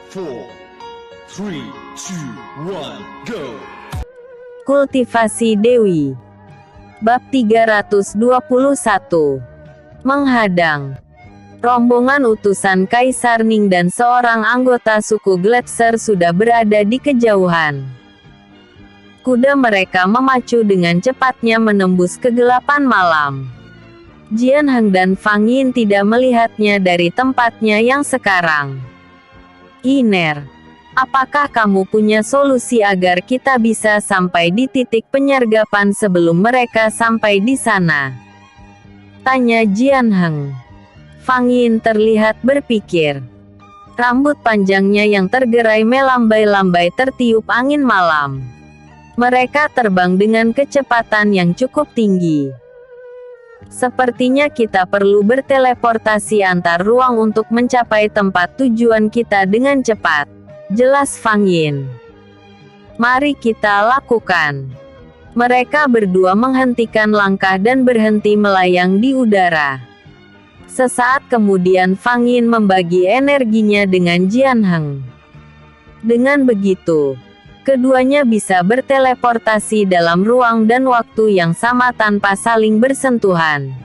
4, 3, 2, 1, go! Kultivasi Dewi. Bab 321. Menghadang. Rombongan utusan Kaisar Ning dan seorang anggota suku Gletser sudah berada di kejauhan. Kuda mereka memacu dengan cepatnya menembus kegelapan malam. Jian Heng dan Fang Yin tidak melihatnya dari tempatnya yang sekarang. Iner, apakah kamu punya solusi agar kita bisa sampai di titik penyergapan sebelum mereka sampai di sana? Tanya Jian Heng. Fang Yin terlihat berpikir. Rambut panjangnya yang tergerai melambai-lambai tertiup angin malam. Mereka terbang dengan kecepatan yang cukup tinggi. Sepertinya kita perlu berteleportasi antar ruang untuk mencapai tempat tujuan kita dengan cepat. Jelas Fang Yin. Mari kita lakukan. Mereka berdua menghentikan langkah dan berhenti melayang di udara. Sesaat kemudian Fang Yin membagi energinya dengan Jian Heng. Dengan begitu, keduanya bisa berteleportasi dalam ruang dan waktu yang sama tanpa saling bersentuhan.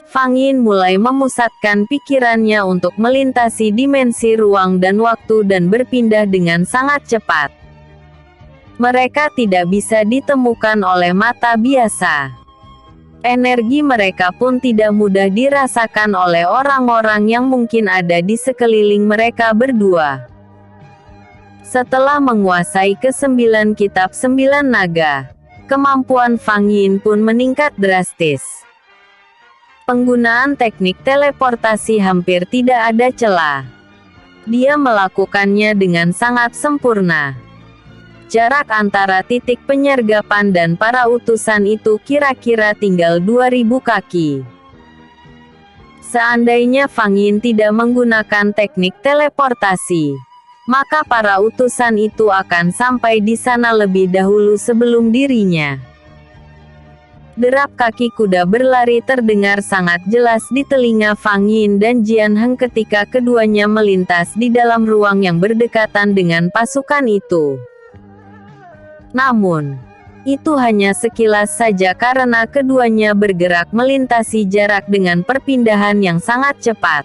Fang Yin mulai memusatkan pikirannya untuk melintasi dimensi ruang dan waktu dan berpindah dengan sangat cepat. Mereka tidak bisa ditemukan oleh mata biasa. Energi mereka pun tidak mudah dirasakan oleh orang-orang yang mungkin ada di sekeliling mereka berdua. Setelah menguasai ke-9 kitab 9 naga, kemampuan Fang Yin pun meningkat drastis. Penggunaan teknik teleportasi hampir tidak ada celah. Dia melakukannya dengan sangat sempurna. Jarak antara titik penyergapan dan para utusan itu kira-kira tinggal 2000 kaki. Seandainya Fang Yin tidak menggunakan teknik teleportasi, maka para utusan itu akan sampai di sana lebih dahulu sebelum dirinya. Derap kaki kuda berlari terdengar sangat jelas di telinga Fang Yin dan Jian Heng ketika keduanya melintas di dalam ruang yang berdekatan dengan pasukan itu. Namun, itu hanya sekilas saja karena keduanya bergerak melintasi jarak dengan perpindahan yang sangat cepat.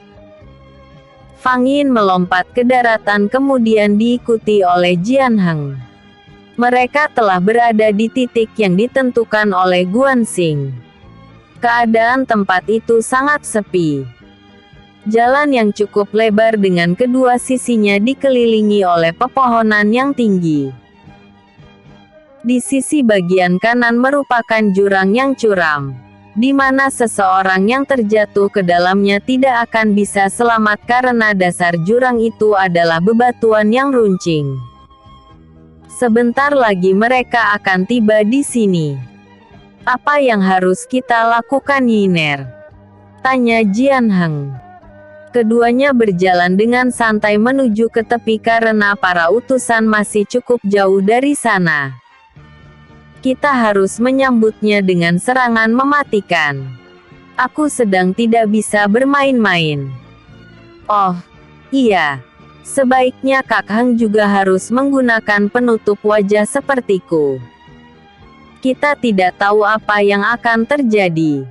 Fang Yin melompat ke daratan kemudian diikuti oleh Jian Heng. Mereka telah berada di titik yang ditentukan oleh Guanxing. Keadaan tempat itu sangat sepi. Jalan yang cukup lebar dengan kedua sisinya dikelilingi oleh pepohonan yang tinggi. Di sisi bagian kanan merupakan jurang yang curam, di mana seseorang yang terjatuh ke dalamnya tidak akan bisa selamat karena dasar jurang itu adalah bebatuan yang runcing. Sebentar lagi mereka akan tiba di sini. Apa yang harus kita lakukan, Yiner? Tanya Jian Heng. Keduanya berjalan dengan santai menuju ke tepi karena para utusan masih cukup jauh dari sana. Kita harus menyambutnya dengan serangan mematikan. Aku sedang tidak bisa bermain-main. Oh, iya. Sebaiknya Kak Heng juga harus menggunakan penutup wajah sepertiku. Kita tidak tahu apa yang akan terjadi.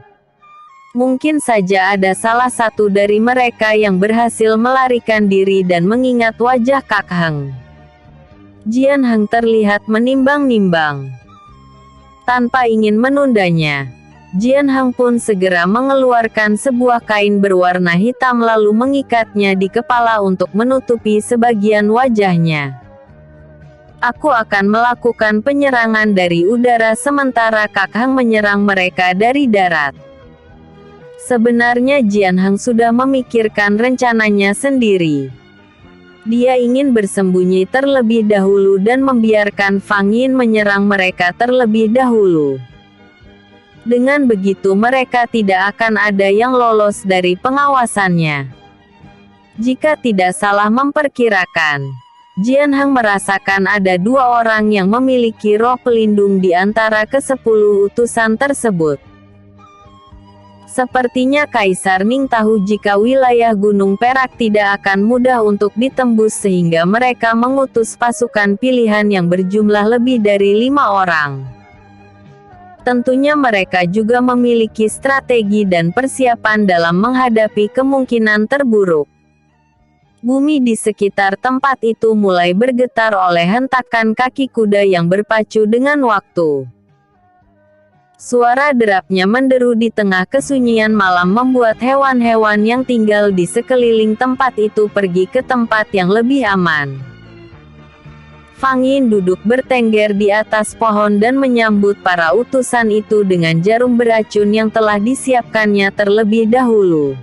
Mungkin saja ada salah satu dari mereka yang berhasil melarikan diri dan mengingat wajah Kak Heng. Jian Heng terlihat menimbang-nimbang. Tanpa ingin menundanya, Jian Heng pun segera mengeluarkan sebuah kain berwarna hitam lalu mengikatnya di kepala untuk menutupi sebagian wajahnya. Aku akan melakukan penyerangan dari udara sementara Kak Heng menyerang mereka dari darat. Sebenarnya Jian Heng sudah memikirkan rencananya sendiri. Dia ingin bersembunyi terlebih dahulu dan membiarkan Fang Yin menyerang mereka terlebih dahulu. Dengan begitu mereka tidak akan ada yang lolos dari pengawasannya. Jika tidak salah memperkirakan, Jian Heng merasakan ada dua orang yang memiliki roh pelindung di antara ke-10 utusan tersebut. Sepertinya Kaisar Ning tahu jika wilayah Gunung Perak tidak akan mudah untuk ditembus sehingga mereka mengutus pasukan pilihan yang berjumlah lebih dari 5 orang. Tentunya mereka juga memiliki strategi dan persiapan dalam menghadapi kemungkinan terburuk. Bumi di sekitar tempat itu mulai bergetar oleh hentakan kaki kuda yang berpacu dengan waktu. Suara derapnya menderu di tengah kesunyian malam membuat hewan-hewan yang tinggal di sekeliling tempat itu pergi ke tempat yang lebih aman. Fang Yin duduk bertengger di atas pohon dan menyambut para utusan itu dengan jarum beracun yang telah disiapkannya terlebih dahulu.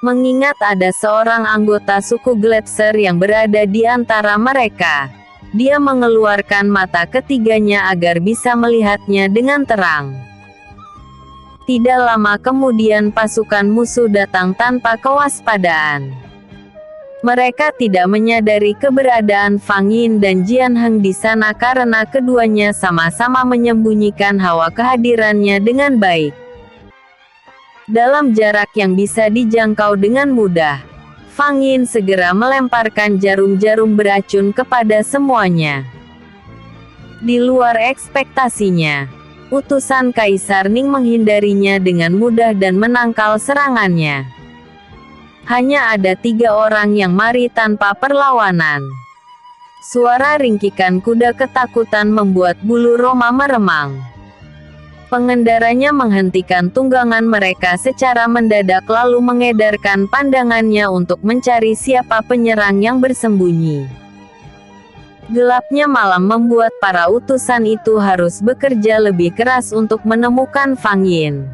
Mengingat ada seorang anggota suku Gletser yang berada di antara mereka, dia mengeluarkan mata ketiganya agar bisa melihatnya dengan terang. Tidak lama kemudian pasukan musuh datang tanpa kewaspadaan. Mereka tidak menyadari keberadaan Fang Yin dan Jian Heng di sana karena keduanya sama-sama menyembunyikan hawa kehadirannya dengan baik. Dalam jarak yang bisa dijangkau dengan mudah, Fang Yin segera melemparkan jarum-jarum beracun kepada semuanya. Di luar ekspektasinya, utusan Kaisar Ning menghindarinya dengan mudah dan menangkal serangannya. Hanya ada 3 orang yang mari tanpa perlawanan. Suara ringkikan kuda ketakutan membuat bulu Roma meremang. Pengendaranya menghentikan tunggangan mereka secara mendadak lalu mengedarkan pandangannya untuk mencari siapa penyerang yang bersembunyi. Gelapnya malam membuat para utusan itu harus bekerja lebih keras untuk menemukan Fang Yin.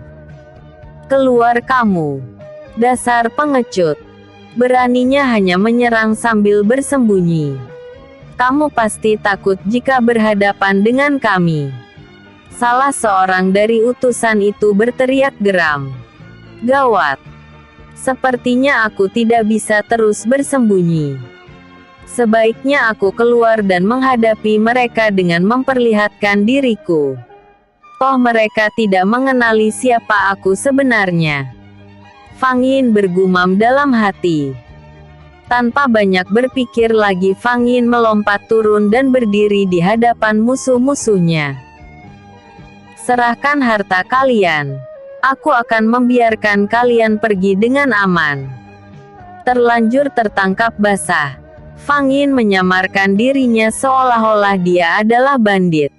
Keluar kamu! Dasar pengecut. Beraninya hanya menyerang sambil bersembunyi. Kamu pasti takut jika berhadapan dengan kami. Salah seorang dari utusan itu berteriak geram. Gawat. Sepertinya aku tidak bisa terus bersembunyi. Sebaiknya aku keluar dan menghadapi mereka dengan memperlihatkan diriku. Toh mereka tidak mengenali siapa aku sebenarnya. Fang Yin bergumam dalam hati. Tanpa banyak berpikir lagi Fang Yin melompat turun dan berdiri di hadapan musuh-musuhnya. Serahkan harta kalian. Aku akan membiarkan kalian pergi dengan aman. Terlanjur tertangkap basah, Fang Yin menyamarkan dirinya seolah-olah dia adalah bandit.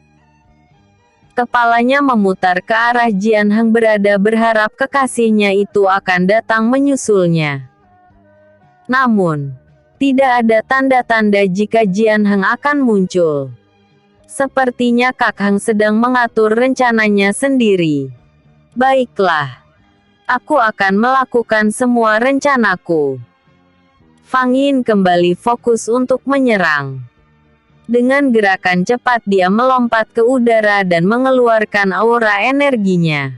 Kepalanya memutar ke arah Jian Heng berharap kekasihnya itu akan datang menyusulnya. Namun, tidak ada tanda-tanda jika Jian Heng akan muncul. Sepertinya Kak Heng sedang mengatur rencananya sendiri. Baiklah. Aku akan melakukan semua rencanaku. Fang Yin kembali fokus untuk menyerang. Dengan gerakan cepat dia melompat ke udara dan mengeluarkan aura energinya.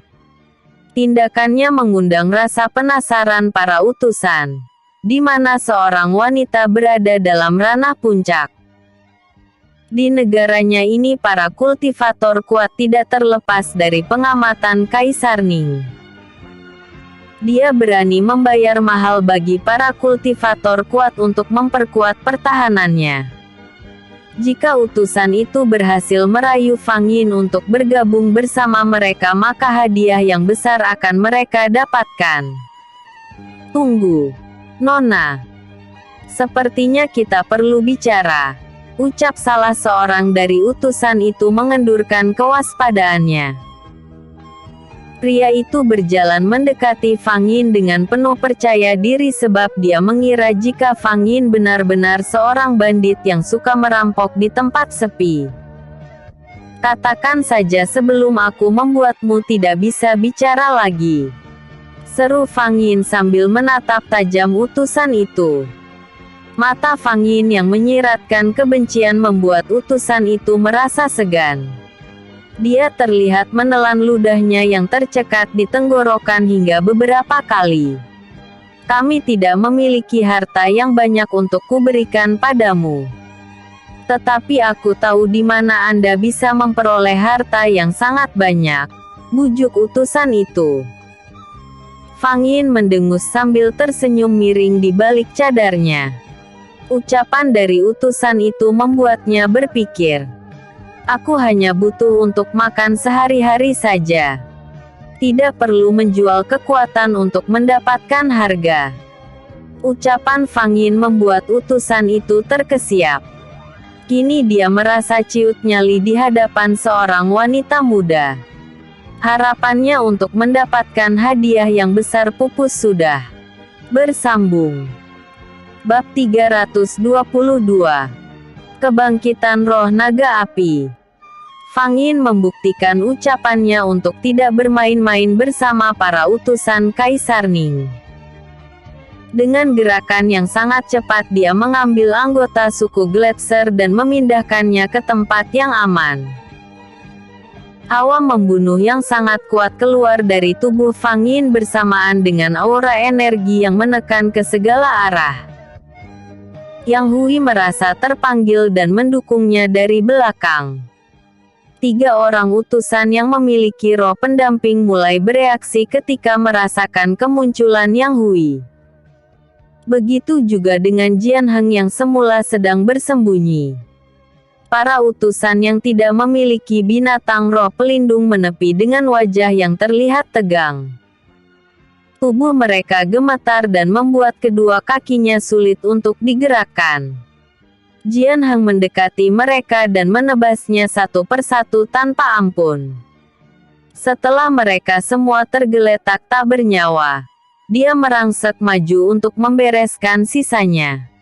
Tindakannya mengundang rasa penasaran para utusan, di mana seorang wanita berada dalam ranah puncak. Di negaranya ini para kultivator kuat tidak terlepas dari pengamatan Kaisar Ning. Dia berani membayar mahal bagi para kultivator kuat untuk memperkuat pertahanannya. Jika utusan itu berhasil merayu Fang Yin untuk bergabung bersama mereka maka hadiah yang besar akan mereka dapatkan. Tunggu, Nona. Sepertinya kita perlu bicara, ucap salah seorang dari utusan itu mengendurkan kewaspadaannya. Pria itu berjalan mendekati Fang Yin dengan penuh percaya diri sebab dia mengira jika Fang Yin benar-benar seorang bandit yang suka merampok di tempat sepi. Katakan saja sebelum aku membuatmu tidak bisa bicara lagi. Seru Fang Yin sambil menatap tajam utusan itu. Mata Fang Yin yang menyiratkan kebencian membuat utusan itu merasa segan. Dia terlihat menelan ludahnya yang tercekat di tenggorokan hingga beberapa kali. Kami tidak memiliki harta yang banyak untuk kuberikan padamu. Tetapi aku tahu di mana Anda bisa memperoleh harta yang sangat banyak. Bujuk utusan itu. Fang Yin mendengus sambil tersenyum miring di balik cadarnya. Ucapan dari utusan itu membuatnya berpikir. Aku hanya butuh untuk makan sehari-hari saja. Tidak perlu menjual kekuatan untuk mendapatkan harga. Ucapan Fang Yin membuat utusan itu terkesiap. Kini dia merasa ciut nyali di hadapan seorang wanita muda. Harapannya untuk mendapatkan hadiah yang besar pupus sudah bersambung. Bab 322. Kebangkitan Roh Naga Api. Fang Yin membuktikan ucapannya untuk tidak bermain-main bersama para utusan Kaisar Ning. Dengan gerakan yang sangat cepat dia mengambil anggota suku Gletser dan memindahkannya ke tempat yang aman. Hawa membunuh yang sangat kuat keluar dari tubuh Fang Yin bersamaan dengan aura energi yang menekan ke segala arah. Yang Hui merasa terpanggil dan mendukungnya dari belakang. 3 orang utusan yang memiliki roh pendamping mulai bereaksi ketika merasakan kemunculan Yang Hui. Begitu juga dengan Jian Heng yang semula sedang bersembunyi. Para utusan yang tidak memiliki binatang roh pelindung menepi dengan wajah yang terlihat tegang. Tubuh mereka gemetar dan membuat kedua kakinya sulit untuk digerakkan. Jian Heng mendekati mereka dan menebasnya satu persatu tanpa ampun. Setelah mereka semua tergeletak tak bernyawa, dia merangsek maju untuk membereskan sisanya.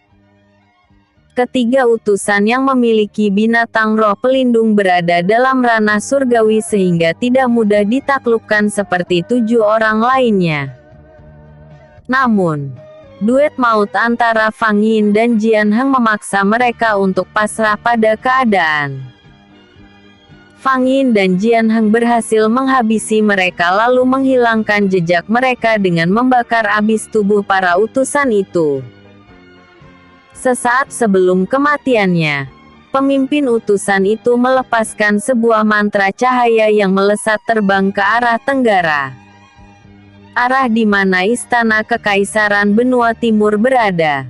Ketiga utusan yang memiliki binatang roh pelindung berada dalam ranah surgawi sehingga tidak mudah ditaklukkan seperti 7 orang lainnya. Namun, duet maut antara Fang Yin dan Jian Heng memaksa mereka untuk pasrah pada keadaan. Fang Yin dan Jian Heng berhasil menghabisi mereka lalu menghilangkan jejak mereka dengan membakar habis tubuh para utusan itu. Sesaat sebelum kematiannya, pemimpin utusan itu melepaskan sebuah mantra cahaya yang melesat terbang ke arah tenggara. Arah di mana istana kekaisaran benua timur berada.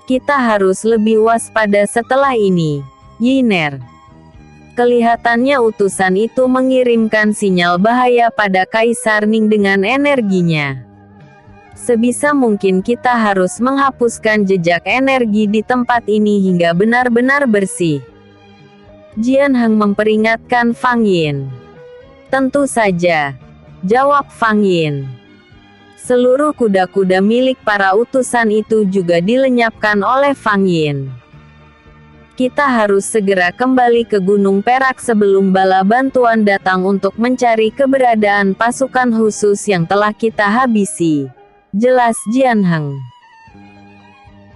Kita harus lebih waspada setelah ini, Yiner. Kelihatannya utusan itu mengirimkan sinyal bahaya pada Kaisar Ning dengan energinya. Sebisa mungkin kita harus menghapuskan jejak energi di tempat ini hingga benar-benar bersih. Jian Heng memperingatkan Fang Yin. Tentu saja, jawab Fang Yin. Seluruh kuda-kuda milik para utusan itu juga dilenyapkan oleh Fang Yin. Kita harus segera kembali ke Gunung Perak sebelum bala bantuan datang untuk mencari keberadaan pasukan khusus yang telah kita habisi. Jelas Jian Heng.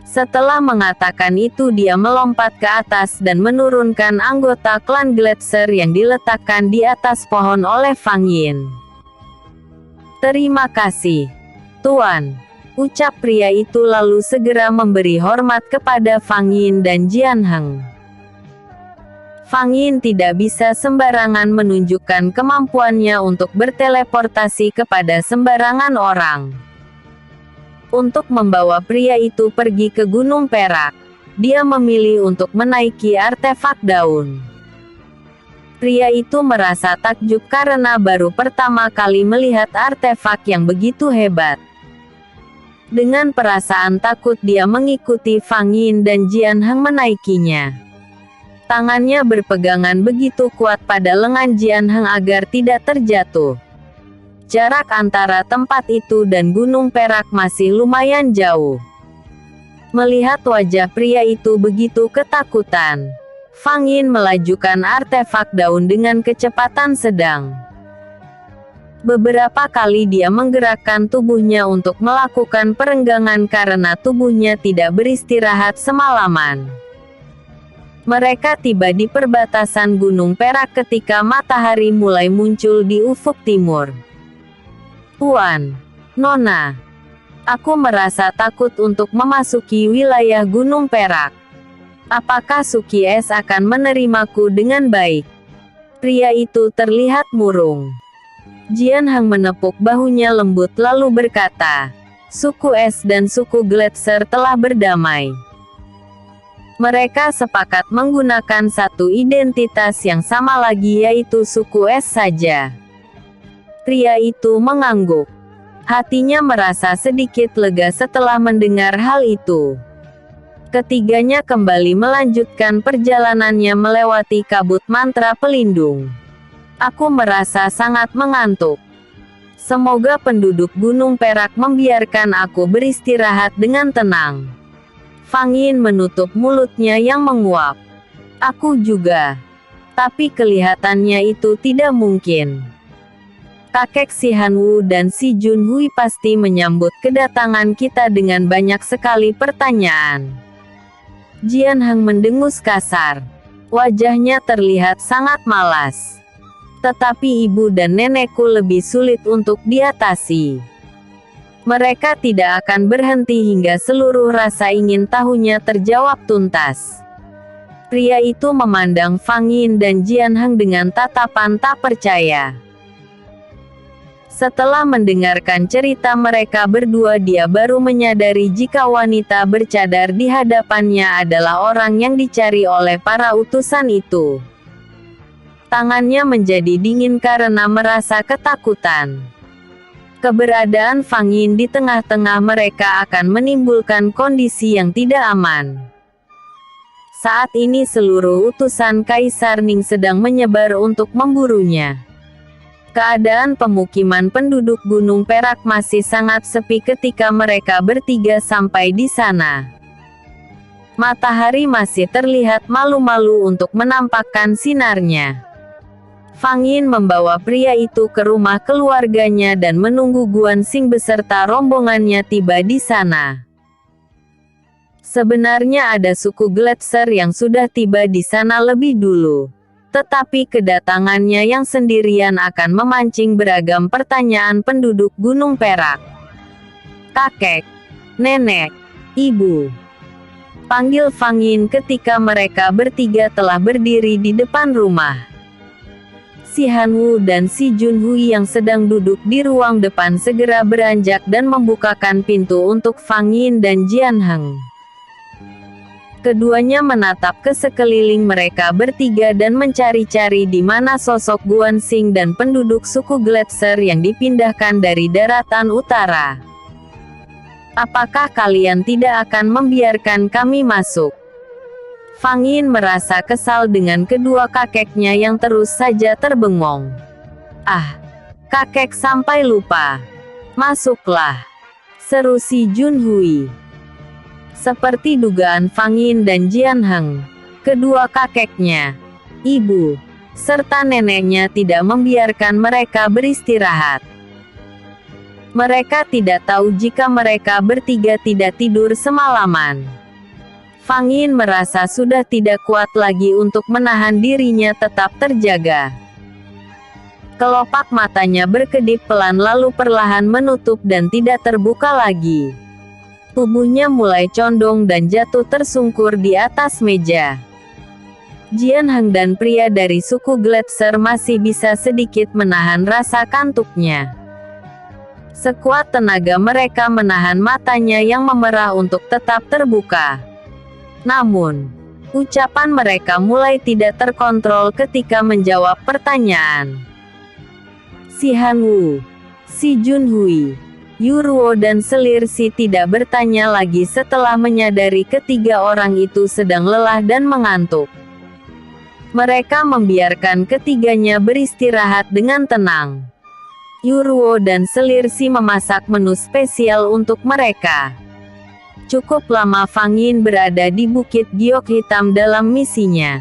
Setelah mengatakan itu dia melompat ke atas dan menurunkan anggota klan Gletser yang diletakkan di atas pohon oleh Fang Yin. Terima kasih, Tuan, ucap pria itu lalu segera memberi hormat kepada Fang Yin dan Jian Heng. Fang Yin tidak bisa sembarangan menunjukkan kemampuannya untuk berteleportasi kepada sembarangan orang. Untuk membawa pria itu pergi ke Gunung Perak, dia memilih untuk menaiki artefak daun. Pria itu merasa takjub karena baru pertama kali melihat artefak yang begitu hebat. Dengan perasaan takut dia mengikuti Fang Yin dan Jian Heng menaikinya. Tangannya berpegangan begitu kuat pada lengan Jian Heng agar tidak terjatuh. Jarak antara tempat itu dan Gunung Perak masih lumayan jauh. Melihat wajah pria itu begitu ketakutan, Fang Yin melajukan artefak daun dengan kecepatan sedang. Beberapa kali dia menggerakkan tubuhnya untuk melakukan perenggangan karena tubuhnya tidak beristirahat semalaman. Mereka tiba di perbatasan Gunung Perak ketika matahari mulai muncul di ufuk timur. Tuan, Nona, aku merasa takut untuk memasuki wilayah Gunung Perak. Apakah Suki Es akan menerimaku dengan baik? Pria itu terlihat murung. Jian Hang menepuk bahunya lembut lalu berkata, suku es dan suku Gletser telah berdamai. Mereka sepakat menggunakan satu identitas yang sama lagi yaitu suku es saja. Pria itu mengangguk. Hatinya merasa sedikit lega setelah mendengar hal itu. Ketiganya kembali melanjutkan perjalanannya melewati kabut mantra pelindung. Aku merasa sangat mengantuk. Semoga penduduk Gunung Perak membiarkan aku beristirahat dengan tenang. Fang Yin menutup mulutnya yang menguap. Aku juga. Tapi kelihatannya itu tidak mungkin. Kakek si Han Wu dan si Jun Hui pasti menyambut kedatangan kita dengan banyak sekali pertanyaan. Jian Hang mendengus kasar. Wajahnya terlihat sangat malas. Tetapi ibu dan nenekku lebih sulit untuk diatasi. Mereka tidak akan berhenti hingga seluruh rasa ingin tahunya terjawab tuntas. Pria itu memandang Fang Yin dan Jian Hang dengan tatapan tak percaya. Setelah mendengarkan cerita mereka berdua, dia baru menyadari jika wanita bercadar di hadapannya adalah orang yang dicari oleh para utusan itu. Tangannya menjadi dingin karena merasa ketakutan. Keberadaan Fang Yin di tengah-tengah mereka akan menimbulkan kondisi yang tidak aman. Saat ini seluruh utusan Kaisar Ning sedang menyebar untuk memburunya. Keadaan pemukiman penduduk Gunung Perak masih sangat sepi ketika mereka bertiga sampai di sana. Matahari masih terlihat malu-malu untuk menampakkan sinarnya. Fang Yin membawa pria itu ke rumah keluarganya dan menunggu Guan Xing beserta rombongannya tiba di sana. Sebenarnya ada suku Gletser yang sudah tiba di sana lebih dulu. Tetapi kedatangannya yang sendirian akan memancing beragam pertanyaan penduduk Gunung Perak. Kakek, nenek, ibu. Panggil Fang Yin ketika mereka bertiga telah berdiri di depan rumah. Si Han Wu dan si Jun Hui yang sedang duduk di ruang depan segera beranjak dan membukakan pintu untuk Fang Yin dan Jian Hang. Keduanya menatap ke sekeliling mereka bertiga dan mencari-cari di mana sosok Guan Xing dan penduduk suku Gletser yang dipindahkan dari daratan utara. Apakah kalian tidak akan membiarkan kami masuk? Fang Yin merasa kesal dengan kedua kakeknya yang terus saja terbengong. Ah, kakek sampai lupa. Masuklah, seru si Jun Hui. Seperti dugaan Fang Yin dan Jian Hang, kedua kakeknya, ibu, serta neneknya tidak membiarkan mereka beristirahat. Mereka tidak tahu jika mereka bertiga tidak tidur semalaman. Fang Yin merasa sudah tidak kuat lagi untuk menahan dirinya tetap terjaga. Kelopak matanya berkedip pelan lalu perlahan menutup dan tidak terbuka lagi. Tubuhnya mulai condong dan jatuh tersungkur di atas meja. Jian Hang dan pria dari suku Gletser masih bisa sedikit menahan rasa kantuknya. Sekuat tenaga mereka menahan matanya yang memerah untuk tetap terbuka. Namun, ucapan mereka mulai tidak terkontrol ketika menjawab pertanyaan. Si Han Wu, si Jun Hui, Yu Ruo dan Selir Si tidak bertanya lagi setelah menyadari ketiga orang itu sedang lelah dan mengantuk. Mereka membiarkan ketiganya beristirahat dengan tenang. Yu Ruo dan Selir Si memasak menu spesial untuk mereka. Cukup lama Fang Yin berada di Bukit Giok Hitam dalam misinya.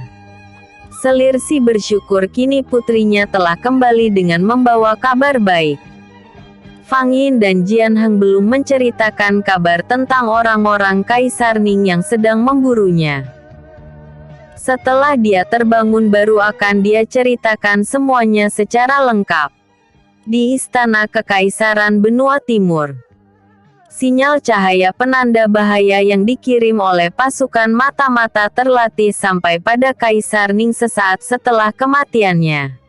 Selir Si bersyukur kini putrinya telah kembali dengan membawa kabar baik. Fang Yin dan Jian Hang belum menceritakan kabar tentang orang-orang Kaisar Ning yang sedang memburunya. Setelah dia terbangun baru akan dia ceritakan semuanya secara lengkap. Di Istana Kekaisaran Benua Timur. Sinyal cahaya penanda bahaya yang dikirim oleh pasukan mata-mata terlatih sampai pada Kaisar Ning sesaat setelah kematiannya.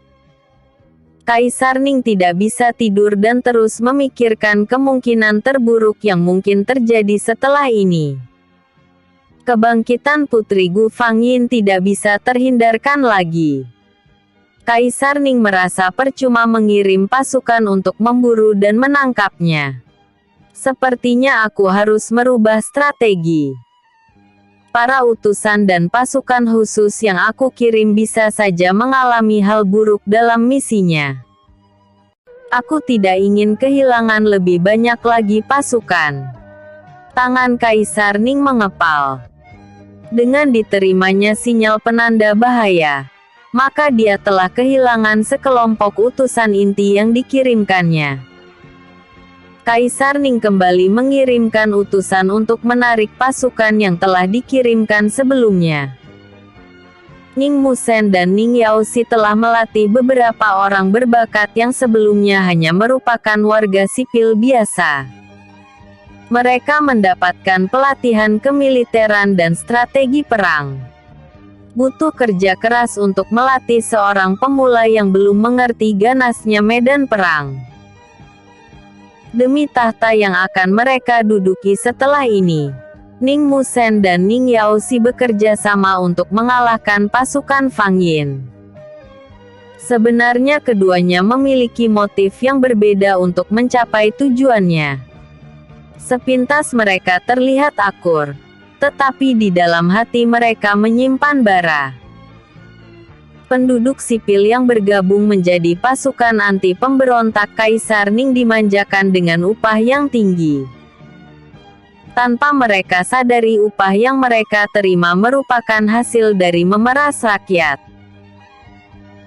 Kaisar Ning tidak bisa tidur dan terus memikirkan kemungkinan terburuk yang mungkin terjadi setelah ini. Kebangkitan Putri Gu Fangyin tidak bisa terhindarkan lagi. Kaisar Ning merasa percuma mengirim pasukan untuk memburu dan menangkapnya. Sepertinya aku harus merubah strategi. Para utusan dan pasukan khusus yang aku kirim bisa saja mengalami hal buruk dalam misinya. Aku tidak ingin kehilangan lebih banyak lagi pasukan. Tangan Kaisar Ning mengepal. Dengan diterimanya sinyal penanda bahaya, maka dia telah kehilangan sekelompok utusan inti yang dikirimkannya. Kaisar Ning kembali mengirimkan utusan untuk menarik pasukan yang telah dikirimkan sebelumnya. Ning Musen dan Ning Yaoxi telah melatih beberapa orang berbakat yang sebelumnya hanya merupakan warga sipil biasa. Mereka mendapatkan pelatihan kemiliteran dan strategi perang. Butuh kerja keras untuk melatih seorang pemula yang belum mengerti ganasnya medan perang. Demi tahta yang akan mereka duduki setelah ini, Ning Musen dan Ning Yaoxi bekerja sama untuk mengalahkan pasukan Fangyin. Sebenarnya keduanya memiliki motif yang berbeda untuk mencapai tujuannya. Sepintas mereka terlihat akur, tetapi di dalam hati mereka menyimpan bara. Penduduk sipil yang bergabung menjadi pasukan anti pemberontak Kaisar Ning dimanjakan dengan upah yang tinggi. Tanpa mereka sadari upah yang mereka terima merupakan hasil dari memeras rakyat.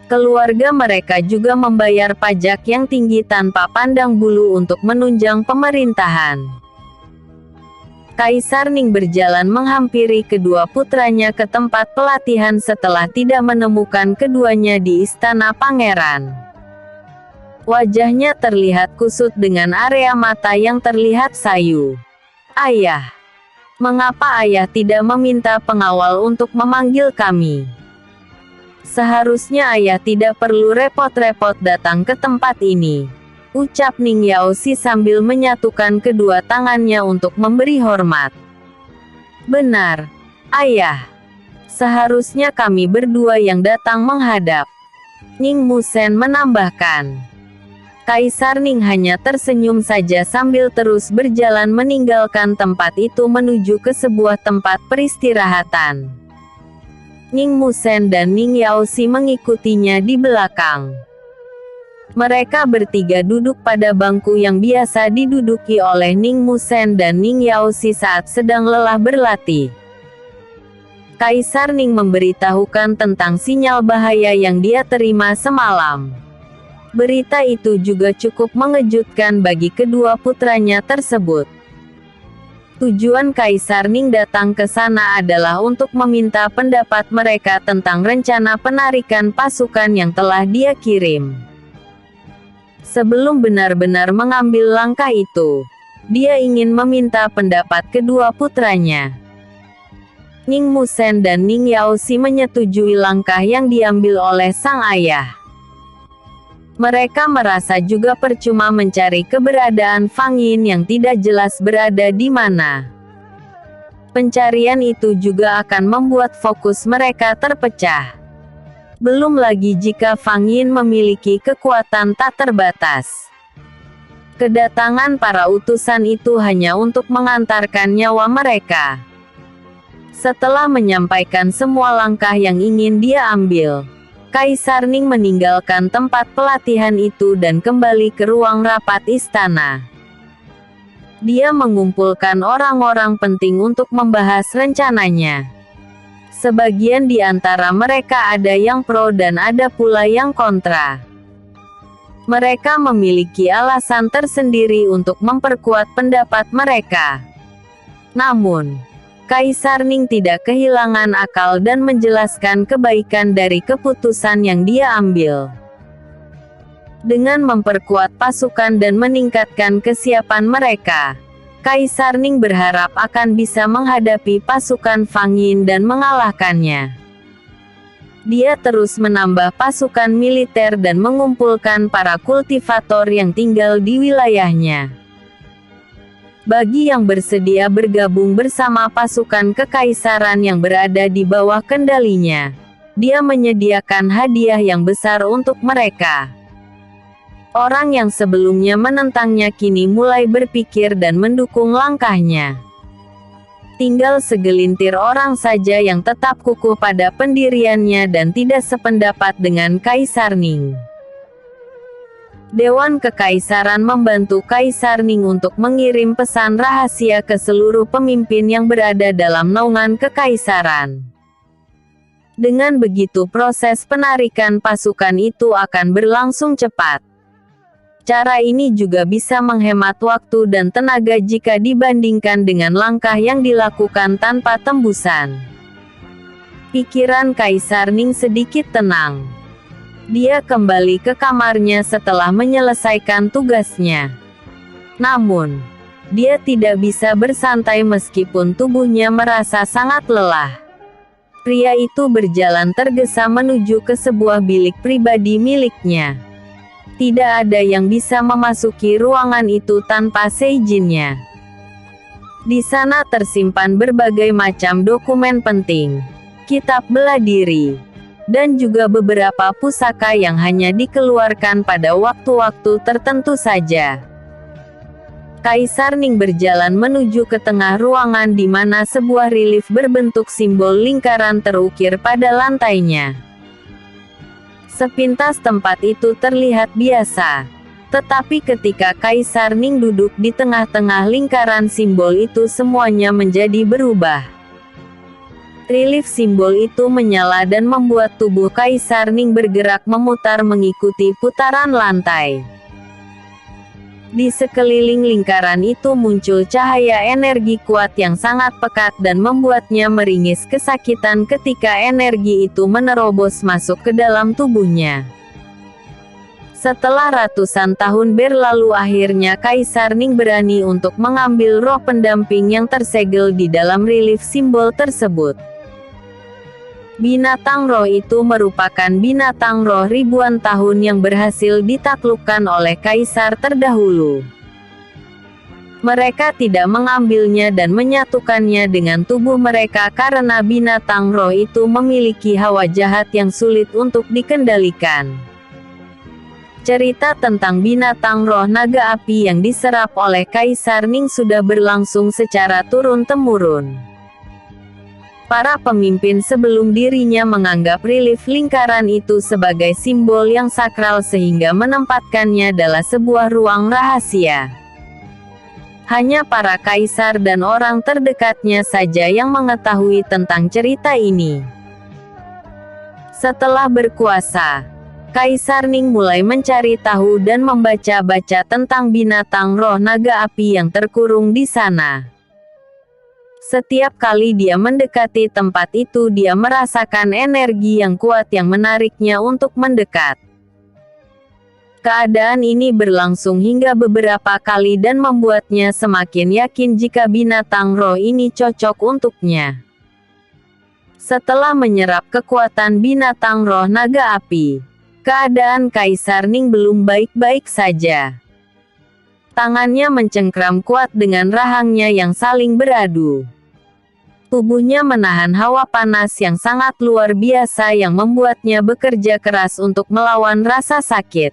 Keluarga mereka juga membayar pajak yang tinggi tanpa pandang bulu untuk menunjang pemerintahan. Kaisar Ning berjalan menghampiri kedua putranya ke tempat pelatihan setelah tidak menemukan keduanya di istana pangeran. Wajahnya terlihat kusut dengan area mata yang terlihat sayu. "Ayah, mengapa ayah tidak meminta pengawal untuk memanggil kami? Seharusnya ayah tidak perlu repot-repot datang ke tempat ini," ucap Ning Yaoxi sambil menyatukan kedua tangannya untuk memberi hormat. "Benar, ayah. Seharusnya kami berdua yang datang menghadap," Ning Musen menambahkan. Kaisar Ning hanya tersenyum saja sambil terus berjalan meninggalkan tempat itu menuju ke sebuah tempat peristirahatan. Ning Musen dan Ning Yaoxi mengikutinya di belakang. Mereka bertiga duduk pada bangku yang biasa diduduki oleh Ning Musen dan Ning Yaoxi saat sedang lelah berlatih. Kaisar Ning memberitahukan tentang sinyal bahaya yang dia terima semalam. Berita itu juga cukup mengejutkan bagi kedua putranya tersebut. Tujuan Kaisar Ning datang ke sana adalah untuk meminta pendapat mereka tentang rencana penarikan pasukan yang telah dia kirim. Sebelum benar-benar mengambil langkah itu, dia ingin meminta pendapat kedua putranya. Ning Musen dan Ning Yaoxi menyetujui langkah yang diambil oleh sang ayah. Mereka merasa juga percuma mencari keberadaan Fangyin yang tidak jelas berada di mana. Pencarian itu juga akan membuat fokus mereka terpecah. Belum lagi jika Fangyin memiliki kekuatan tak terbatas. Kedatangan para utusan itu hanya untuk mengantarkan nyawa mereka. Setelah menyampaikan semua langkah yang ingin dia ambil, Kaisar Ning meninggalkan tempat pelatihan itu dan kembali ke ruang rapat istana. Dia mengumpulkan orang-orang penting untuk membahas rencananya. Sebagian di antara mereka ada yang pro dan ada pula yang kontra. Mereka memiliki alasan tersendiri untuk memperkuat pendapat mereka. Namun, Kaisar Ning tidak kehilangan akal dan menjelaskan kebaikan dari keputusan yang dia ambil. Dengan memperkuat pasukan dan meningkatkan kesiapan mereka, Kaisar Ning berharap akan bisa menghadapi pasukan Fangyin dan mengalahkannya. Dia terus menambah pasukan militer dan mengumpulkan para kultivator yang tinggal di wilayahnya. Bagi yang bersedia bergabung bersama pasukan kekaisaran yang berada di bawah kendalinya, dia menyediakan hadiah yang besar untuk mereka. Orang yang sebelumnya menentangnya kini mulai berpikir dan mendukung langkahnya. Tinggal segelintir orang saja yang tetap kukuh pada pendiriannya dan tidak sependapat dengan Kaisar Ning. Dewan Kekaisaran membantu Kaisar Ning untuk mengirim pesan rahasia ke seluruh pemimpin yang berada dalam naungan kekaisaran. Dengan begitu proses penarikan pasukan itu akan berlangsung cepat. Cara ini juga bisa menghemat waktu dan tenaga jika dibandingkan dengan langkah yang dilakukan tanpa tembusan. Pikiran Kaisar Ning sedikit tenang. Dia kembali ke kamarnya setelah menyelesaikan tugasnya. Namun, dia tidak bisa bersantai meskipun tubuhnya merasa sangat lelah. Pria itu berjalan tergesa menuju ke sebuah bilik pribadi miliknya. Tidak ada yang bisa memasuki ruangan itu tanpa seizinnya. Di sana tersimpan berbagai macam dokumen penting, kitab bela diri, dan juga beberapa pusaka yang hanya dikeluarkan pada waktu-waktu tertentu saja. Kaisar Ning berjalan menuju ke tengah ruangan di mana sebuah relief berbentuk simbol lingkaran terukir pada lantainya. Sepintas tempat itu terlihat biasa, tetapi ketika Kaisar Ning duduk di tengah-tengah lingkaran simbol itu semuanya menjadi berubah. Relief simbol itu menyala dan membuat tubuh Kaisar Ning bergerak memutar mengikuti putaran lantai. Di sekeliling lingkaran itu muncul cahaya energi kuat yang sangat pekat dan membuatnya meringis kesakitan ketika energi itu menerobos masuk ke dalam tubuhnya. Setelah ratusan tahun berlalu akhirnya Kaisar Ning berani untuk mengambil roh pendamping yang tersegel di dalam relief simbol tersebut. Binatang roh itu merupakan binatang roh ribuan tahun yang berhasil ditaklukkan oleh kaisar terdahulu. Mereka tidak mengambilnya dan menyatukannya dengan tubuh mereka karena binatang roh itu memiliki hawa jahat yang sulit untuk dikendalikan. Cerita tentang binatang roh naga api yang diserap oleh Kaisar Ning sudah berlangsung secara turun-temurun. Para pemimpin sebelum dirinya menganggap relief lingkaran itu sebagai simbol yang sakral sehingga menempatkannya dalam sebuah ruang rahasia. Hanya para kaisar dan orang terdekatnya saja yang mengetahui tentang cerita ini. Setelah berkuasa, Kaisar Ning mulai mencari tahu dan membaca-baca tentang binatang roh naga api yang terkurung di sana. Setiap kali dia mendekati tempat itu dia merasakan energi yang kuat yang menariknya untuk mendekat. Keadaan ini berlangsung hingga beberapa kali dan membuatnya semakin yakin jika binatang roh ini cocok untuknya. Setelah menyerap kekuatan binatang roh naga api, keadaan Kaisar Ning belum baik-baik saja. Tangannya mencengkram kuat dengan rahangnya yang saling beradu. Tubuhnya menahan hawa panas yang sangat luar biasa yang membuatnya bekerja keras untuk melawan rasa sakit.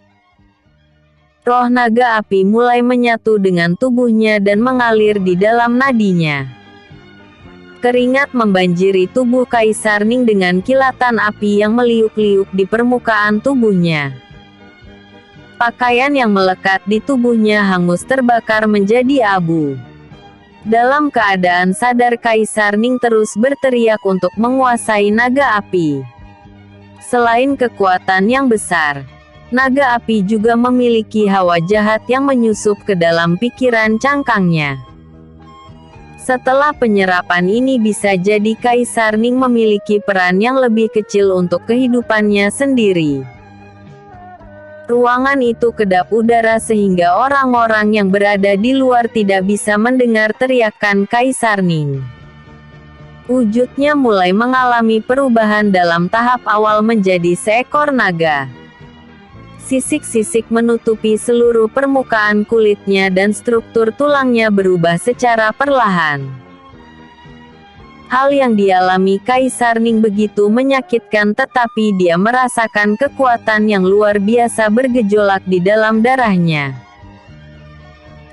Roh naga api mulai menyatu dengan tubuhnya dan mengalir di dalam nadinya. Keringat membanjiri tubuh Kaisar Ning dengan kilatan api yang meliuk-liuk di permukaan tubuhnya. Pakaian yang melekat di tubuhnya hangus terbakar menjadi abu. Dalam keadaan sadar Kaisar Ning terus berteriak untuk menguasai naga api. Selain kekuatan yang besar, naga api juga memiliki hawa jahat yang menyusup ke dalam pikiran cangkangnya. Setelah penyerapan ini bisa jadi Kaisar Ning memiliki peran yang lebih kecil untuk kehidupannya sendiri. Ruangan itu kedap udara sehingga orang-orang yang berada di luar tidak bisa mendengar teriakan Kaisar Ning. Wujudnya mulai mengalami perubahan dalam tahap awal menjadi seekor naga. Sisik-sisik menutupi seluruh permukaan kulitnya dan struktur tulangnya berubah secara perlahan. Hal yang dialami Kaisar Ning begitu menyakitkan, tetapi dia merasakan kekuatan yang luar biasa bergejolak di dalam darahnya.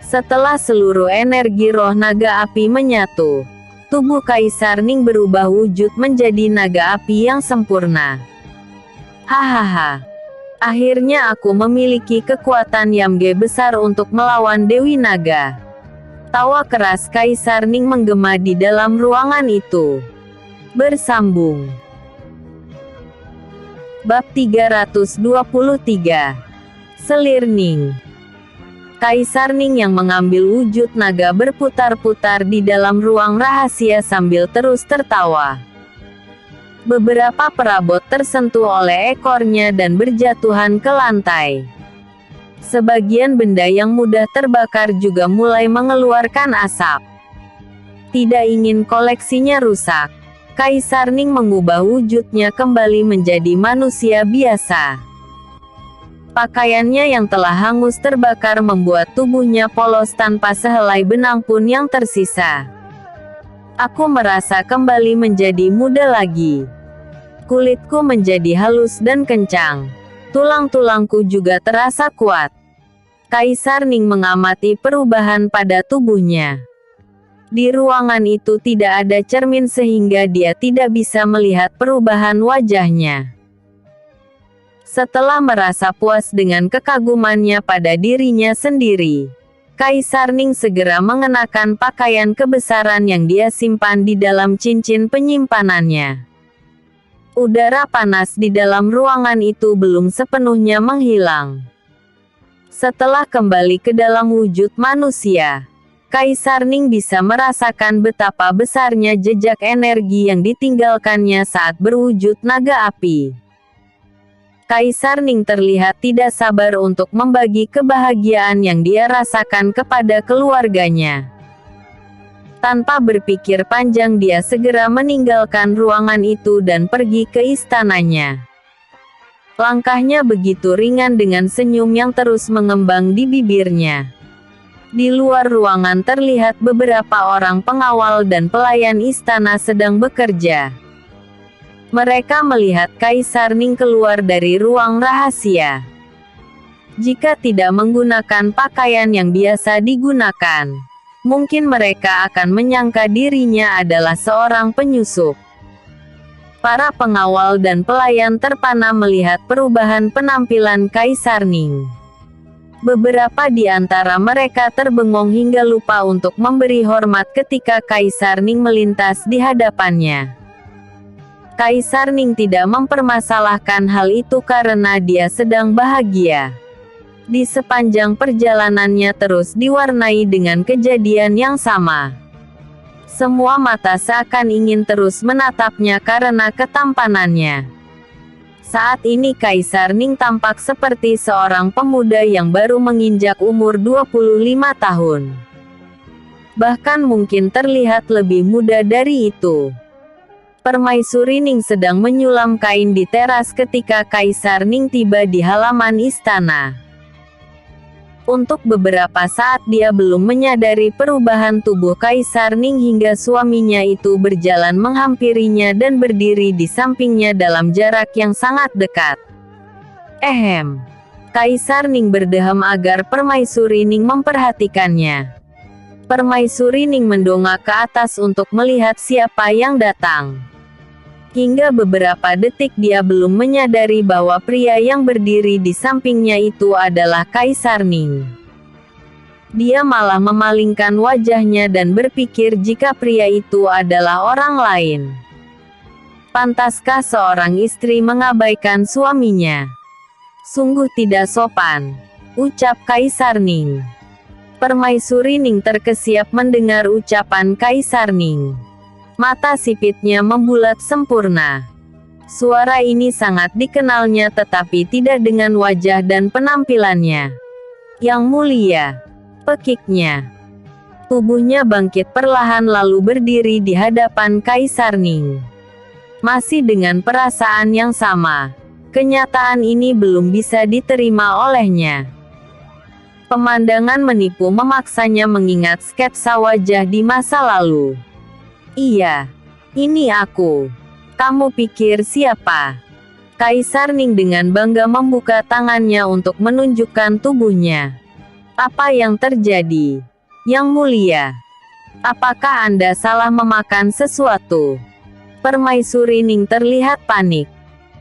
Setelah seluruh energi roh naga api menyatu, tubuh Kaisar Ning berubah wujud menjadi naga api yang sempurna. Hahaha. Akhirnya aku memiliki kekuatan Yamge besar untuk melawan Dewi Naga. Tawa keras Kaisar Ning menggema di dalam ruangan itu. Bersambung. Bab 323. Selir Ning. Kaisar Ning yang mengambil wujud naga berputar-putar di dalam ruang rahasia sambil terus tertawa. Beberapa perabot tersentuh oleh ekornya dan berjatuhan ke lantai. Sebagian benda yang mudah terbakar juga mulai mengeluarkan asap. Tidak ingin koleksinya rusak, Kaisar Ning mengubah wujudnya kembali menjadi manusia biasa. Pakaiannya yang telah hangus terbakar membuat tubuhnya polos tanpa sehelai benang pun yang tersisa. Aku merasa kembali menjadi muda lagi. Kulitku menjadi halus dan kencang. Tulang-tulangku juga terasa kuat. Kaisar Ning mengamati perubahan pada tubuhnya. Di ruangan itu tidak ada cermin sehingga dia tidak bisa melihat perubahan wajahnya. Setelah merasa puas dengan kekagumannya pada dirinya sendiri, Kaisar Ning segera mengenakan pakaian kebesaran yang dia simpan di dalam cincin penyimpanannya. Udara panas di dalam ruangan itu belum sepenuhnya menghilang. Setelah kembali ke dalam wujud manusia, Kaisar Ning bisa merasakan betapa besarnya jejak energi yang ditinggalkannya saat berwujud naga api. Kaisar Ning terlihat tidak sabar untuk membagi kebahagiaan yang dia rasakan kepada keluarganya. Tanpa berpikir panjang dia segera meninggalkan ruangan itu dan pergi ke istananya. Langkahnya begitu ringan dengan senyum yang terus mengembang di bibirnya. Di luar ruangan terlihat beberapa orang pengawal dan pelayan istana sedang bekerja. Mereka melihat Kaisar Ning keluar dari ruang rahasia. Jika tidak menggunakan pakaian yang biasa digunakan, mungkin mereka akan menyangka dirinya adalah seorang penyusup. Para pengawal dan pelayan terpana melihat perubahan penampilan Kaisar Ning. Beberapa di antara mereka terbengong hingga lupa untuk memberi hormat ketika Kaisar Ning melintas di hadapannya. Kaisar Ning tidak mempermasalahkan hal itu karena dia sedang bahagia. Di sepanjang perjalanannya terus diwarnai dengan kejadian yang sama. Semua mata seakan ingin terus menatapnya karena ketampanannya. Saat ini Kaisar Ning tampak seperti seorang pemuda yang baru menginjak umur 25 tahun. Bahkan mungkin terlihat lebih muda dari itu. Permaisuri Ning sedang menyulam kain di teras ketika Kaisar Ning tiba di halaman istana. Untuk beberapa saat dia belum menyadari perubahan tubuh Kaisar Ning hingga suaminya itu berjalan menghampirinya dan berdiri di sampingnya dalam jarak yang sangat dekat. Kaisar Ning berdeham agar Permaisuri Ning memperhatikannya. Permaisuri Ning mendongak ke atas untuk melihat siapa yang datang. Hingga beberapa detik dia belum menyadari bahwa pria yang berdiri di sampingnya itu adalah Kaisar Ning. Dia malah memalingkan wajahnya dan berpikir jika pria itu adalah orang lain. Pantaskah seorang istri mengabaikan suaminya? Sungguh tidak sopan, ucap Kaisar Ning. Permaisuri Ning terkesiap mendengar ucapan Kaisar Ning. Mata sipitnya membulat sempurna. Suara ini sangat dikenalnya tetapi tidak dengan wajah dan penampilannya. Yang mulia, pekiknya. Tubuhnya bangkit perlahan lalu berdiri di hadapan Kaisar Ning. Masih dengan perasaan yang sama. Kenyataan ini belum bisa diterima olehnya. Pemandangan menipu memaksanya mengingat sketsa wajah di masa lalu. Iya, ini aku. Kamu pikir siapa? Kaisar Ning dengan bangga membuka tangannya untuk menunjukkan tubuhnya. Apa yang terjadi? Yang mulia, apakah Anda salah memakan sesuatu? Permaisuri Ning terlihat panik.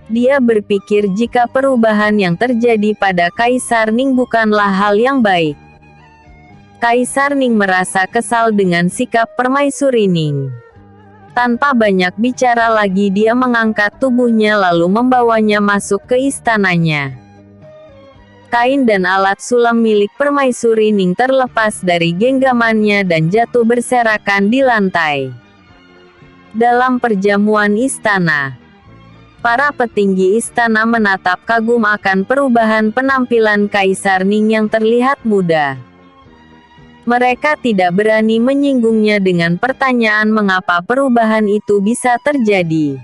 Dia berpikir jika perubahan yang terjadi pada Kaisar Ning bukanlah hal yang baik. Kaisar Ning merasa kesal dengan sikap Permaisuri Ning. Tanpa banyak bicara lagi dia mengangkat tubuhnya lalu membawanya masuk ke istananya. Kain dan alat sulam milik Permaisuri Ning terlepas dari genggamannya dan jatuh berserakan di lantai. Dalam perjamuan istana, para petinggi istana menatap kagum akan perubahan penampilan Kaisar Ning yang terlihat muda. Mereka tidak berani menyinggungnya dengan pertanyaan mengapa perubahan itu bisa terjadi.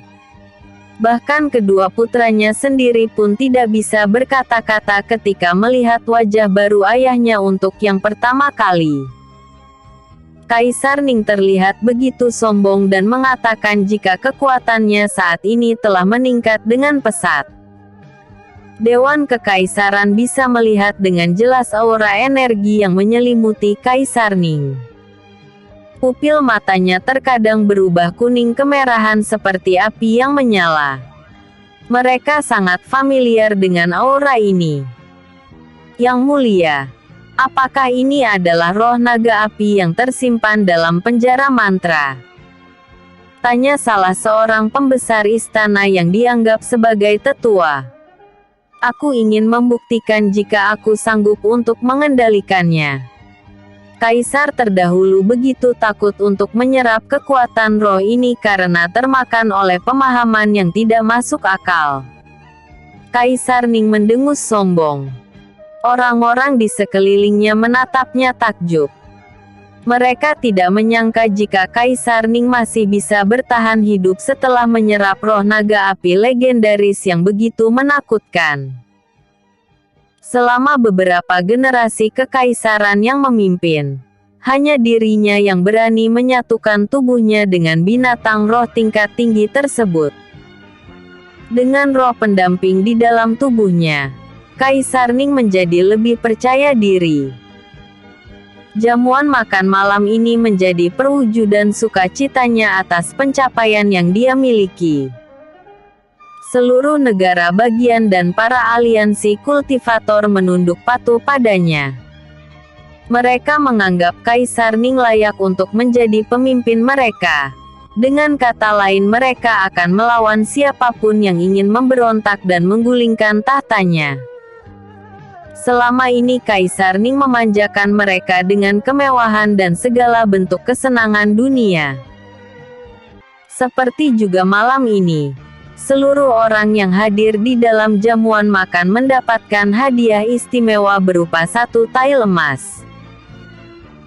Bahkan kedua putranya sendiri pun tidak bisa berkata-kata ketika melihat wajah baru ayahnya untuk yang pertama kali. Kaisar Ning terlihat begitu sombong dan mengatakan jika kekuatannya saat ini telah meningkat dengan pesat. Dewan Kekaisaran bisa melihat dengan jelas aura energi yang menyelimuti Kaisar Ning. Pupil matanya terkadang berubah kuning kemerahan seperti api yang menyala. Mereka sangat familiar dengan aura ini. Yang mulia, apakah ini adalah roh naga api yang tersimpan dalam penjara mantra? Tanya salah seorang pembesar istana yang dianggap sebagai tetua. Aku ingin membuktikan jika aku sanggup untuk mengendalikannya. Kaisar terdahulu begitu takut untuk menyerap kekuatan roh ini karena termakan oleh pemahaman yang tidak masuk akal. Kaisar Ning mendengus sombong. Orang-orang di sekelilingnya menatapnya takjub. Mereka tidak menyangka jika Kaisar Ning masih bisa bertahan hidup setelah menyerap roh naga api legendaris yang begitu menakutkan. Selama beberapa generasi kekaisaran yang memimpin, hanya dirinya yang berani menyatukan tubuhnya dengan binatang roh tingkat tinggi tersebut. Dengan roh pendamping di dalam tubuhnya, Kaisar Ning menjadi lebih percaya diri. Jamuan makan malam ini menjadi perwujudan sukacitanya atas pencapaian yang dia miliki. Seluruh negara bagian dan para aliansi kultivator menunduk patuh padanya. Mereka menganggap Kaisar Ning layak untuk menjadi pemimpin mereka. Dengan kata lain mereka akan melawan siapapun yang ingin memberontak dan menggulingkan tahtanya. Selama ini Kaisar Ning memanjakan mereka dengan kemewahan dan segala bentuk kesenangan dunia. Seperti juga malam ini, seluruh orang yang hadir di dalam jamuan makan mendapatkan hadiah istimewa berupa satu tail emas.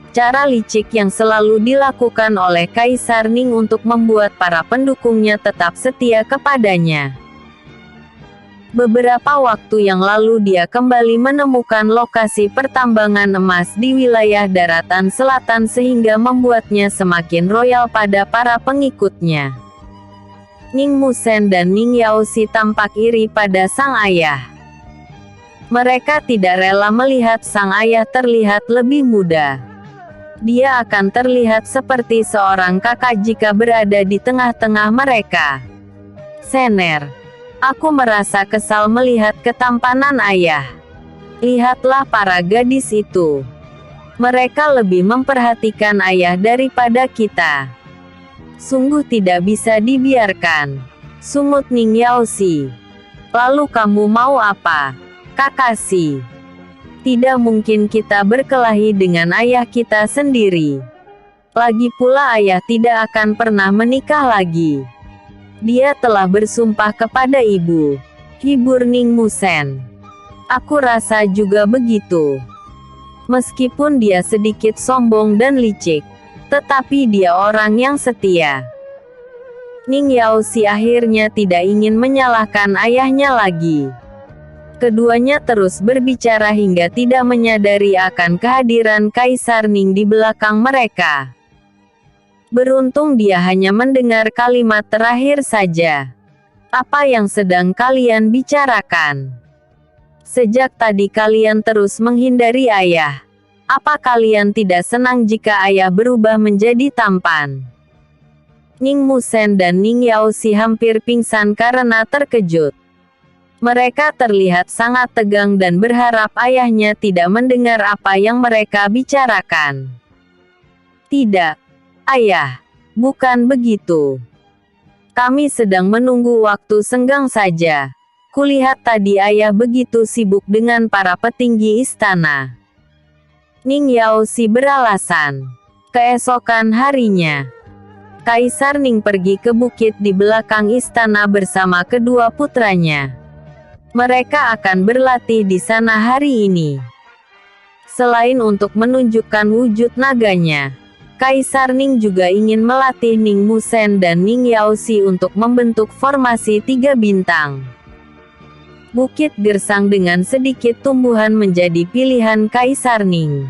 Cara licik yang selalu dilakukan oleh Kaisar Ning untuk membuat para pendukungnya tetap setia kepadanya. Beberapa waktu yang lalu dia kembali menemukan lokasi pertambangan emas di wilayah daratan selatan sehingga membuatnya semakin royal pada para pengikutnya. Ning Musen dan Ning Yaoxi tampak iri pada sang ayah. Mereka tidak rela melihat sang ayah terlihat lebih muda. Dia akan terlihat seperti seorang kakak jika berada di tengah-tengah mereka. Sener, aku merasa kesal melihat ketampanan ayah. Lihatlah para gadis itu. Mereka lebih memperhatikan ayah daripada kita. Sungguh tidak bisa dibiarkan. Sungut Ning Yaoxi. Lalu kamu mau apa, Kakashi? Tidak mungkin kita berkelahi dengan ayah kita sendiri. Lagi pula ayah tidak akan pernah menikah lagi. Dia telah bersumpah kepada ibu. Hibur Ning Musen. Aku rasa juga begitu. Meskipun dia sedikit sombong dan licik, tetapi dia orang yang setia. Ning Yaoxi akhirnya tidak ingin menyalahkan ayahnya lagi. Keduanya terus berbicara hingga tidak menyadari akan kehadiran Kaisar Ning di belakang mereka. Beruntung dia hanya mendengar kalimat terakhir saja. Apa yang sedang kalian bicarakan? Sejak tadi kalian terus menghindari ayah. Apa kalian tidak senang jika ayah berubah menjadi tampan? Ning Musen dan Ning Yaoxi hampir pingsan karena terkejut. Mereka terlihat sangat tegang dan berharap ayahnya tidak mendengar apa yang mereka bicarakan. Tidak, ayah, bukan begitu. Kami sedang menunggu waktu senggang saja. Kulihat tadi ayah begitu sibuk dengan para petinggi istana. Ning Yaoxi beralasan. Keesokan harinya, Kaisar Ning pergi ke bukit di belakang istana bersama kedua putranya. Mereka akan berlatih di sana hari ini. Selain untuk menunjukkan wujud naganya, Kaisar Ning juga ingin melatih Ning Musen dan Ning Yaoxi untuk membentuk formasi 3 bintang. Bukit gersang dengan sedikit tumbuhan menjadi pilihan Kaisar Ning.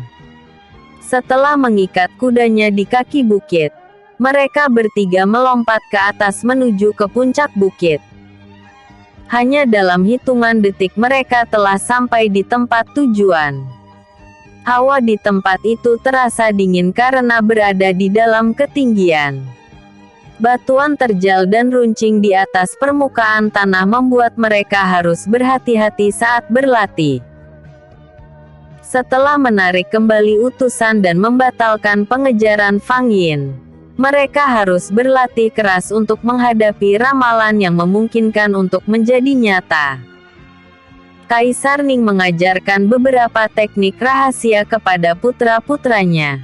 Setelah mengikat kudanya di kaki bukit, mereka bertiga melompat ke atas menuju ke puncak bukit. Hanya dalam hitungan detik mereka telah sampai di tempat tujuan. Hawa di tempat itu terasa dingin karena berada di dalam ketinggian. Batuan terjal dan runcing di atas permukaan tanah membuat mereka harus berhati-hati saat berlatih. Setelah menarik kembali utusan dan membatalkan pengejaran Fang Yin, mereka harus berlatih keras untuk menghadapi ramalan yang memungkinkan untuk menjadi nyata. Kaisar Ning mengajarkan beberapa teknik rahasia kepada putra-putranya.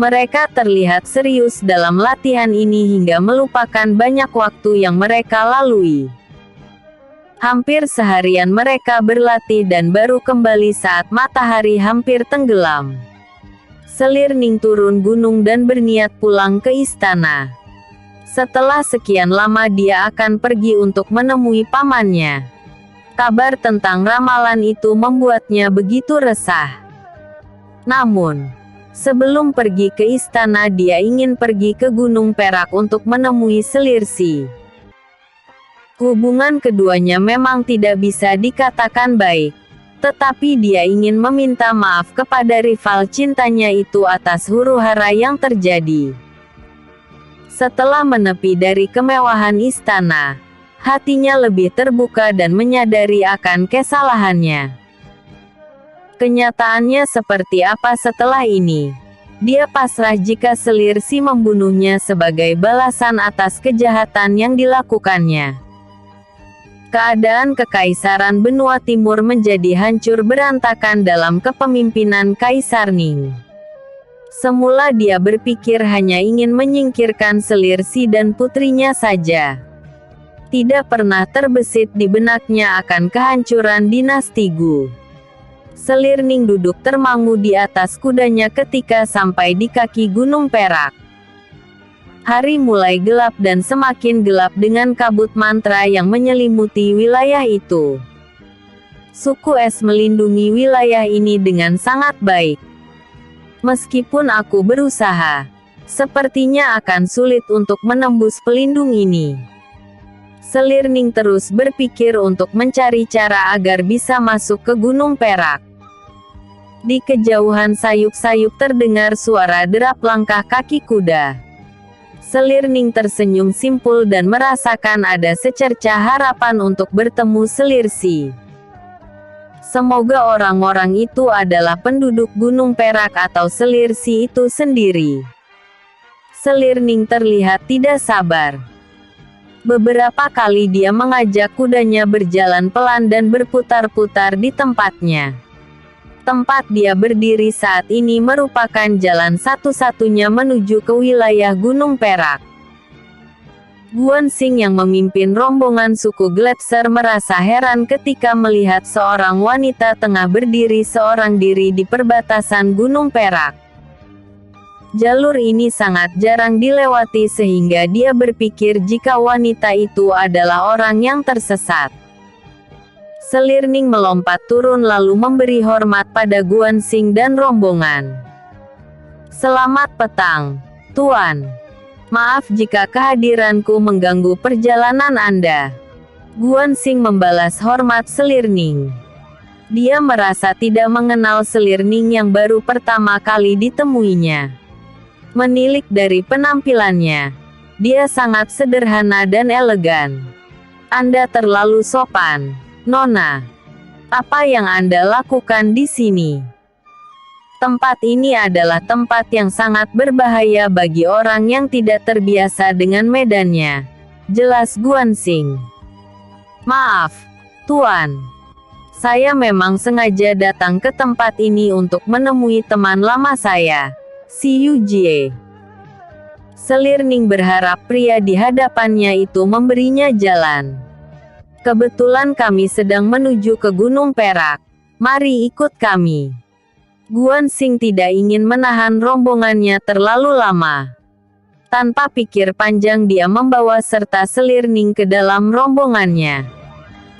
Mereka terlihat serius dalam latihan ini hingga melupakan banyak waktu yang mereka lalui. Hampir seharian mereka berlatih dan baru kembali saat matahari hampir tenggelam. Selir Ning turun gunung dan berniat pulang ke istana. Setelah sekian lama dia akan pergi untuk menemui pamannya. Kabar tentang ramalan itu membuatnya begitu resah. Namun, sebelum pergi ke istana dia ingin pergi ke Gunung Perak untuk menemui Selir Si. Hubungan keduanya memang tidak bisa dikatakan baik. Tetapi dia ingin meminta maaf kepada rival cintanya itu atas huru-hara yang terjadi. Setelah menepi dari kemewahan istana, hatinya lebih terbuka dan menyadari akan kesalahannya. Kenyataannya seperti apa setelah ini? Dia pasrah jika Selir Si membunuhnya sebagai balasan atas kejahatan yang dilakukannya. Keadaan Kekaisaran Benua Timur menjadi hancur berantakan dalam kepemimpinan Kaisar Ning. Semula dia berpikir hanya ingin menyingkirkan Selir Si dan putrinya saja. Tidak pernah terbesit di benaknya akan kehancuran dinasti Gu. Selir Ning duduk termangu di atas kudanya ketika sampai di kaki Gunung Perak. Hari mulai gelap dan semakin gelap dengan kabut mantra yang menyelimuti wilayah itu. Suku es melindungi wilayah ini dengan sangat baik. Meskipun aku berusaha, sepertinya akan sulit untuk menembus pelindung ini. Selir Ning terus berpikir untuk mencari cara agar bisa masuk ke Gunung Perak. Di kejauhan sayup-sayup terdengar suara derap langkah kaki kuda. Selir Ning tersenyum simpul dan merasakan ada secercah harapan untuk bertemu Selir Si. Semoga orang-orang itu adalah penduduk Gunung Perak atau Selir Si itu sendiri. Selir Ning terlihat tidak sabar. Beberapa kali dia mengajak kudanya berjalan pelan dan berputar-putar di tempatnya. Tempat dia berdiri saat ini merupakan jalan satu-satunya menuju ke wilayah Gunung Perak. Guansing yang memimpin rombongan suku Gletser merasa heran ketika melihat seorang wanita tengah berdiri seorang diri di perbatasan Gunung Perak. Jalur ini sangat jarang dilewati sehingga dia berpikir jika wanita itu adalah orang yang tersesat. Selirning melompat turun lalu memberi hormat pada Guansing dan rombongan. "Selamat petang, Tuan. Maaf jika kehadiranku mengganggu perjalanan Anda." Guansing membalas hormat Selirning. Dia merasa tidak mengenal Selirning yang baru pertama kali ditemuinya. Menilik dari penampilannya, dia sangat sederhana dan elegan. "Anda terlalu sopan, Nona. Apa yang Anda lakukan di sini? Tempat ini adalah tempat yang sangat berbahaya bagi orang yang tidak terbiasa dengan medannya," jelas Guansing. "Maaf, Tuan. Saya memang sengaja datang ke tempat ini untuk menemui teman lama saya, si Yujie." Selirning berharap pria di hadapannya itu memberinya jalan. "Kebetulan kami sedang menuju ke Gunung Perak. Mari ikut kami." Guansing tidak ingin menahan rombongannya terlalu lama. Tanpa pikir panjang dia membawa serta Selirning ke dalam rombongannya.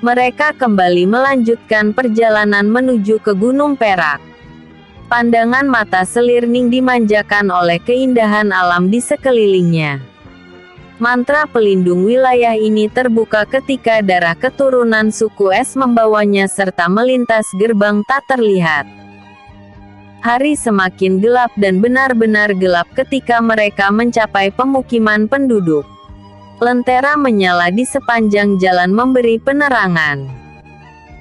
Mereka kembali melanjutkan perjalanan menuju ke Gunung Perak. Pandangan mata Selirning dimanjakan oleh keindahan alam di sekelilingnya. Mantra pelindung wilayah ini terbuka ketika darah keturunan suku es membawanya serta melintas gerbang tak terlihat. Hari semakin gelap dan benar-benar gelap ketika mereka mencapai pemukiman penduduk. Lentera menyala di sepanjang jalan memberi penerangan.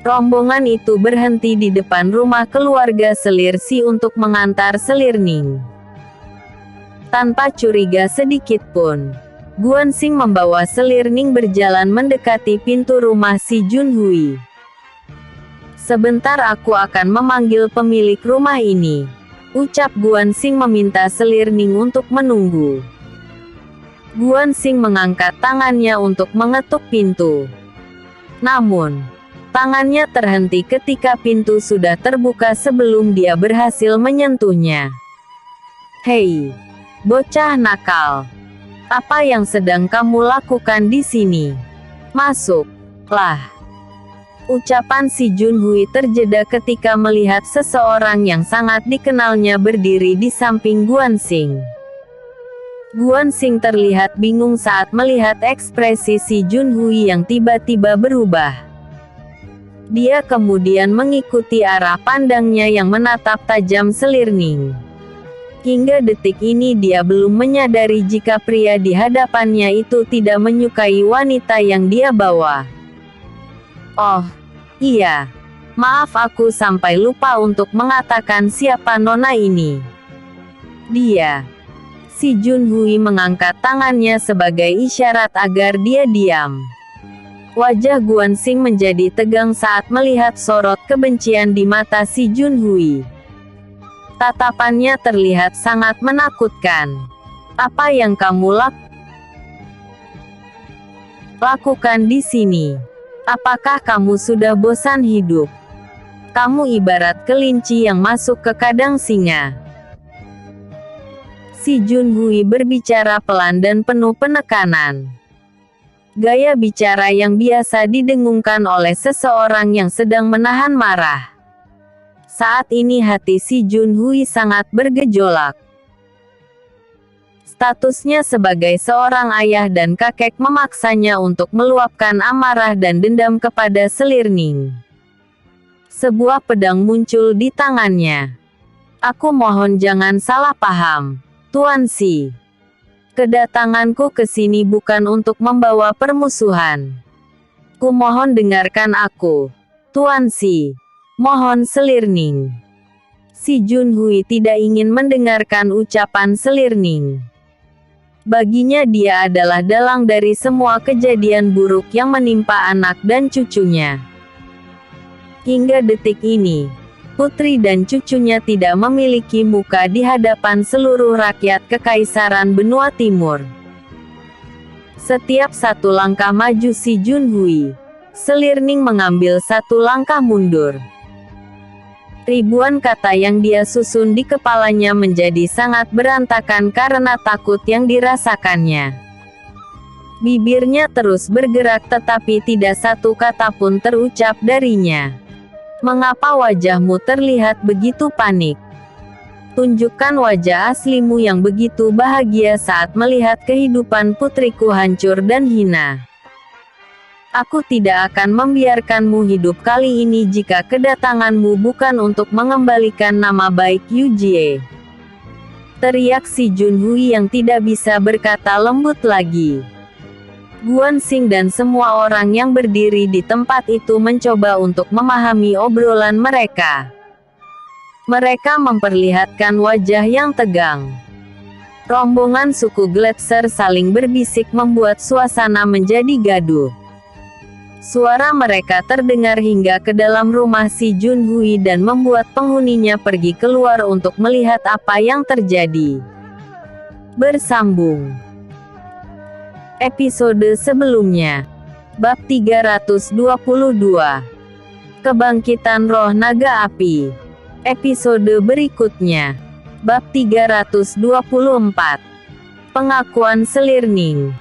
Rombongan itu berhenti di depan rumah keluarga Selirsi untuk mengantar Selirning. Tanpa curiga sedikit pun, Guansing membawa Selirning berjalan mendekati pintu rumah si Junhui. "Sebentar aku akan memanggil pemilik rumah ini," ucap Guansing meminta Selirning untuk menunggu. Guansing mengangkat tangannya untuk mengetuk pintu. Namun, tangannya terhenti ketika pintu sudah terbuka sebelum dia berhasil menyentuhnya. "Hei, bocah nakal. Apa yang sedang kamu lakukan di sini? Masuklah." Ucapan si Junhui terjeda ketika melihat seseorang yang sangat dikenalnya berdiri di samping Guansing. Guansing terlihat bingung saat melihat ekspresi si Junhui yang tiba-tiba berubah. Dia kemudian mengikuti arah pandangnya yang menatap tajam Selirning. Hingga detik ini dia belum menyadari jika pria di hadapannya itu tidak menyukai wanita yang dia bawa. "Oh, iya. Maaf aku sampai lupa untuk mengatakan siapa nona ini." Dia. Si Junhui mengangkat tangannya sebagai isyarat agar dia diam. Wajah Guansing menjadi tegang saat melihat sorot kebencian di mata si Junhui. Tatapannya terlihat sangat menakutkan. "Apa yang kamu lakukan di sini? Apakah kamu sudah bosan hidup? Kamu ibarat kelinci yang masuk ke kandang singa." Si Junhui berbicara pelan dan penuh penekanan. Gaya bicara yang biasa didengungkan oleh seseorang yang sedang menahan marah. Saat ini hati si Junhui sangat bergejolak. Statusnya sebagai seorang ayah dan kakek memaksanya untuk meluapkan amarah dan dendam kepada Selirning. Sebuah pedang muncul di tangannya. "Aku mohon jangan salah paham, Tuan Si. Kedatanganku ke sini bukan untuk membawa permusuhan. Kumohon dengarkan aku, Tuan Si. Mohon." Selirning. Si Junhui tidak ingin mendengarkan ucapan Selirning. Baginya dia adalah dalang dari semua kejadian buruk yang menimpa anak dan cucunya. Hingga detik ini, putri dan cucunya tidak memiliki muka di hadapan seluruh rakyat Kekaisaran Benua Timur. Setiap satu langkah maju si Junhui, Selirning mengambil satu langkah mundur. Ribuan kata yang dia susun di kepalanya menjadi sangat berantakan karena takut yang dirasakannya. Bibirnya terus bergerak tetapi tidak satu kata pun terucap darinya. Mengapa wajahmu terlihat begitu panik? Tunjukkan wajah aslimu yang begitu bahagia saat melihat kehidupan putriku hancur dan hina. Aku tidak akan membiarkanmu hidup kali ini jika kedatanganmu bukan untuk mengembalikan nama baik Yujie. Teriak si Junhui yang tidak bisa berkata lembut lagi. Guansing dan semua orang yang berdiri di tempat itu mencoba untuk memahami obrolan mereka. Mereka memperlihatkan wajah yang tegang. Rombongan suku Gletser saling berbisik membuat suasana menjadi gaduh. Suara mereka terdengar hingga ke dalam rumah si Junhui dan membuat penghuninya pergi keluar untuk melihat apa yang terjadi. Bersambung. Episode sebelumnya. Bab 322. Kebangkitan Roh Naga Api. Episode berikutnya. Bab 324. Pengakuan Selirning.